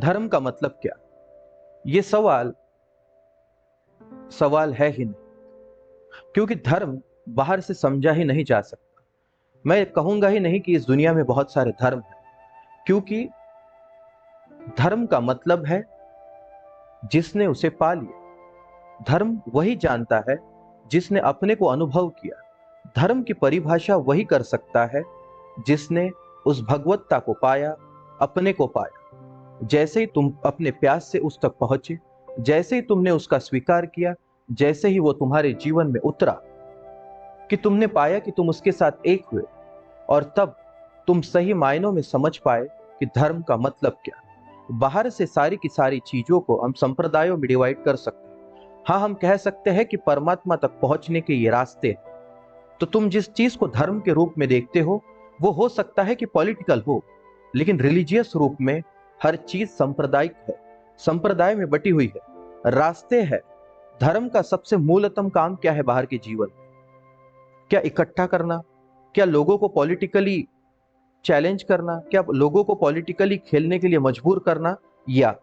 धर्म का मतलब क्या? ये सवाल सवाल है ही नहीं, क्योंकि धर्म बाहर से समझा ही नहीं जा सकता। मैं कहूंगा ही नहीं कि इस दुनिया में बहुत सारे धर्म हैं, क्योंकि धर्म का मतलब है जिसने उसे पा लिया। धर्म वही जानता है जिसने अपने को अनुभव किया। धर्म की परिभाषा वही कर सकता है जिसने उस भगवत्ता को पाया, अपने को पाया। जैसे ही तुम अपने प्यास से उस तक पहुंचे, जैसे ही तुमने उसका स्वीकार किया, जैसे ही वो तुम्हारे जीवन में उतरा, कि तुमने पाया कि तुम उसके साथ एक हुए, और तब तुम सही मायनों में समझ पाए कि धर्म का मतलब क्या। बाहर से सारी की सारी चीजों को हम संप्रदायों में डिवाइड कर सकते हैं। हाँ, हम कह सकते हैं कि परमात्मा तक पहुंचने के ये रास्ते हैं। तो तुम जिस चीज को धर्म के रूप में देखते हो, वो हो सकता है कि पॉलिटिकल हो, लेकिन रिलीजियस रूप में हर चीज सांप्रदायिक है, संप्रदाय में बटी हुई है, रास्ते है। धर्म का सबसे मूलतम काम क्या है बाहर के जीवन में? क्या इकट्ठा करना? क्या लोगों को पॉलिटिकली चैलेंज करना? क्या लोगों को पॉलिटिकली खेलने के लिए मजबूर करना? या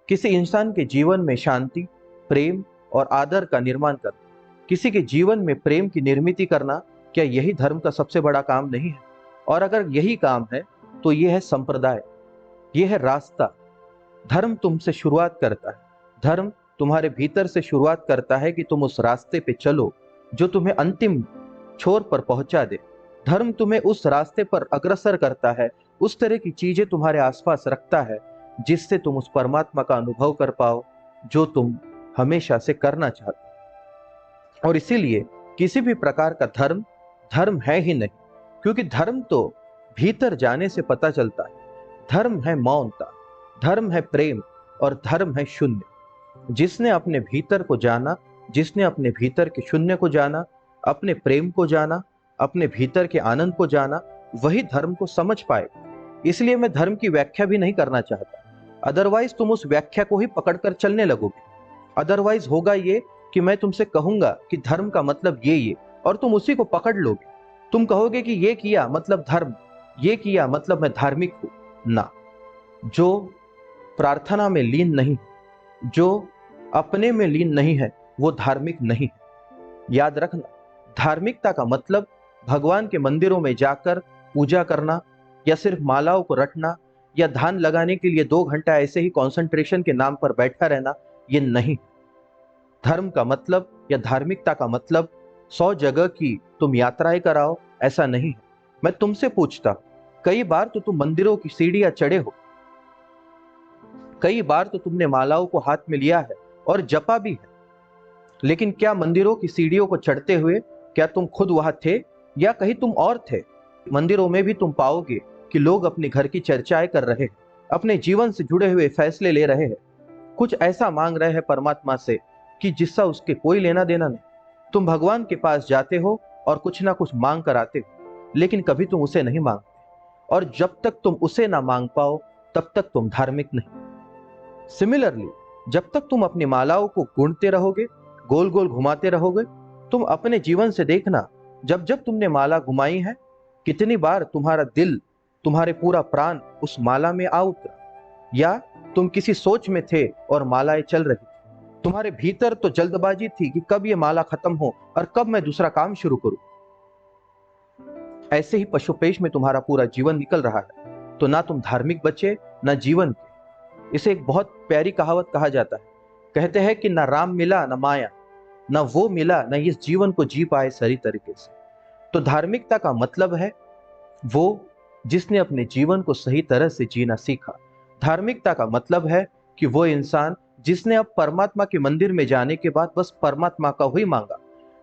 किसी इंसान के जीवन में शांति, प्रेम और आदर का निर्माण करना? किसी के जीवन में प्रेम की निर्मिति करना? क्या यही धर्म का सबसे बड़ा काम नहीं है? और अगर यही काम है तो यह है संप्रदाय, यह है रास्ता। धर्म तुमसे शुरुआत करता है। धर्म तुम्हारे भीतर से शुरुआत करता है कि तुम उस रास्ते पे चलो जो तुम्हें अंतिम छोर पर पहुंचा दे। धर्म तुम्हें उस रास्ते पर अग्रसर करता है, उस तरह की चीजें तुम्हारे आसपास रखता है जिससे तुम उस परमात्मा का अनुभव कर पाओ जो तुम हमेशा से करना चाहते हो। और इसीलिए किसी भी प्रकार का धर्म धर्म है ही नहीं, क्योंकि धर्म तो भीतर जाने से पता चलता है। धर्म है मौनता, धर्म है प्रेम, और धर्म है शून्य। जिसने अपने भीतर को जाना, जिसने अपने भीतर के शून्य को जाना, अपने प्रेम को जाना, अपने भीतर के आनंद को जाना, वही धर्म को समझ पाएगा। इसलिए मैं धर्म की व्याख्या भी नहीं करना चाहता, अदरवाइज तुम उस व्याख्या को ही पकड़कर चलने लगोगे। अदरवाइज होगा ये कि मैं तुमसे कहूंगा कि धर्म का मतलब ये, और तुम उसी को पकड़ लोगे। तुम कहोगे कि ये किया मतलब धर्म, ये किया मतलब मैं धार्मिक हूं। ना, जो प्रार्थना में लीन नहीं, जो अपने में लीन नहीं है, वो धार्मिक नहीं है। याद रखना, धार्मिकता का मतलब भगवान के मंदिरों में जाकर पूजा करना, या सिर्फ मालाओं को रटना, या ध्यान लगाने के लिए 2 घंटा ऐसे ही कंसंट्रेशन के नाम पर बैठा रहना, ये नहीं। धर्म का मतलब या धार्मिकता का मतलब 100 जगह की तुम यात्राएं कराओ, ऐसा नहीं है। मैं तुमसे पूछता हूं, कई बार तो तुम मंदिरों की सीढ़ियां चढ़े हो, कई बार तो तुमने मालाओं को हाथ में लिया है और जपा भी है, लेकिन क्या मंदिरों की सीढ़ियों को चढ़ते हुए क्या तुम खुद वहां थे या कहीं तुम और थे? मंदिरों में भी तुम पाओगे कि लोग अपने घर की चर्चाएं कर रहे हैं, अपने जीवन से जुड़े हुए फैसले ले रहे हैं, कुछ ऐसा मांग रहे हैं परमात्मा से कि जिसका उसके कोई लेना देना नहीं। तुम भगवान के पास जाते हो और कुछ ना कुछ मांग कर आते हो, लेकिन कभी तुम उसे नहीं मांगते, और जब तक तुम उसे ना मांग पाओ तब तक तुम धार्मिक नहीं। सिमिलरली, जब तक तुम अपनी मालाओं को गुणते रहोगे, गोल गोल घुमाते रहोगे, तुम अपने जीवन से देखना, जब जब तुमने माला घुमाई है, कितनी बार तुम्हारा दिल, तुम्हारे पूरा प्राण उस माला में आ उतरा, या तुम किसी सोच में थे और मालाएं चल रही थी। तुम्हारे भीतर तो जल्दबाजी थी कि कब ये माला खत्म हो और कब मैं दूसरा काम शुरू करूं। ऐसे ही पशुपेश में तुम्हारा पूरा जीवन निकल रहा है, तो ना तुम धार्मिक बचे ना जीवन के। इसे एक बहुत प्यारी कहावत कहा जाता है, कहते हैं कि ना राम मिला ना माया, ना वो मिला ना इस जीवन को जी पाए सही तरीके से। तो धार्मिकता का मतलब है वो जिसने अपने जीवन को सही तरह से जीना सीखा। धार्मिकता का मतलब है कि वो इंसान जिसने अब परमात्मा के मंदिर में जाने के बाद बस परमात्मा का ही मांगा,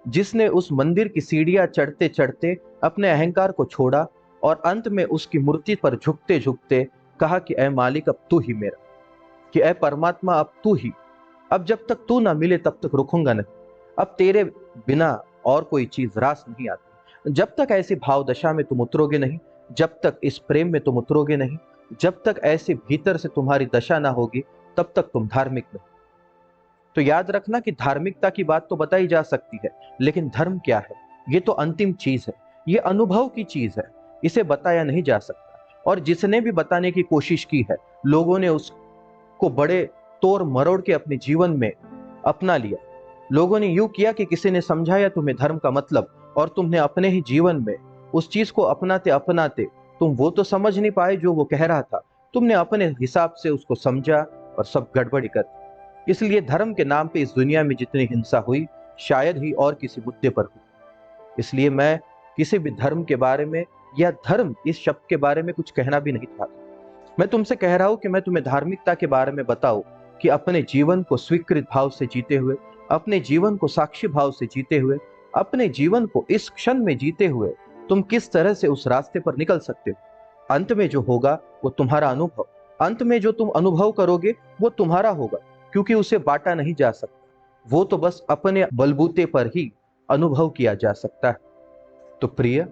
जिसने उस मंदिर की सीढ़ियां चढ़ते चढ़ते अपने अहंकार को छोड़ा और अंत में उसकी मूर्ति पर झुकते झुकते कहा कि ऐ मालिक अब तू ही मेरा, कि ऐ परमात्मा अब तू ही, अब जब तक तू ना मिले तब तक रुकूंगा नहीं, अब तेरे बिना और कोई चीज रास नहीं आती। जब तक ऐसी भाव दशा में तुम उतरोगे नहीं, जब तक इस प्रेम में तुम उतरोगे नहीं, जब तक ऐसे भीतर से तुम्हारी दशा ना होगी, तब तक तुम धार्मिक नहीं। तो याद रखना कि धार्मिकता की बात तो बताई जा सकती है, लेकिन धर्म क्या है, ये तो अंतिम चीज है, ये अनुभव की चीज है, इसे बताया नहीं जा सकता। और जिसने भी बताने की कोशिश की है, लोगों ने को बड़े तोड़ मरोड़ के अपने जीवन में अपना लिया। लोगों ने यूं किया कि किसी ने समझाया तुम्हें धर्म का मतलब, और तुमने अपने ही जीवन में उस चीज को अपनाते अपनाते तुम वो तो समझ नहीं पाए जो वो कह रहा था, तुमने अपने हिसाब से उसको समझा और सब गड़बड़ी कर दी। इसलिए धर्म के नाम पे इस दुनिया में जितनी हिंसा हुई, शायद ही और किसी मुद्दे पर हुई। इसलिए मैं किसी भी धर्म के बारे में या धर्म इस शब्द के बारे में कुछ कहना भी नहीं चाहता। मैं तुमसे कह रहा हूं कि मैं तुम्हें धार्मिकता के बारे में बताऊं कि अपने जीवन को स्वीकृत भाव से जीते हुए, अपने जीवन को साक्षी भाव से जीते हुए, अपने जीवन को इस क्षण में जीते हुए तुम किस तरह से उस रास्ते पर निकल सकते हो। अंत में जो होगा वो तुम्हारा अनुभव, अंत में जो तुम अनुभव करोगे वो तुम्हारा होगा, क्योंकि उसे बांटा नहीं जा सकता। वो तो बस अपने बलबूते पर ही अनुभव किया जा सकता है। तो प्रिय,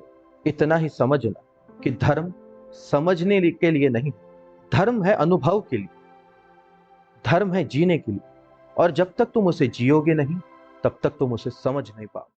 इतना ही समझना कि धर्म समझने के लिए नहीं, धर्म है अनुभव के लिए, धर्म है जीने के लिए। और जब तक तुम उसे जियोगे नहीं, तब तक तुम उसे समझ नहीं पाओगे।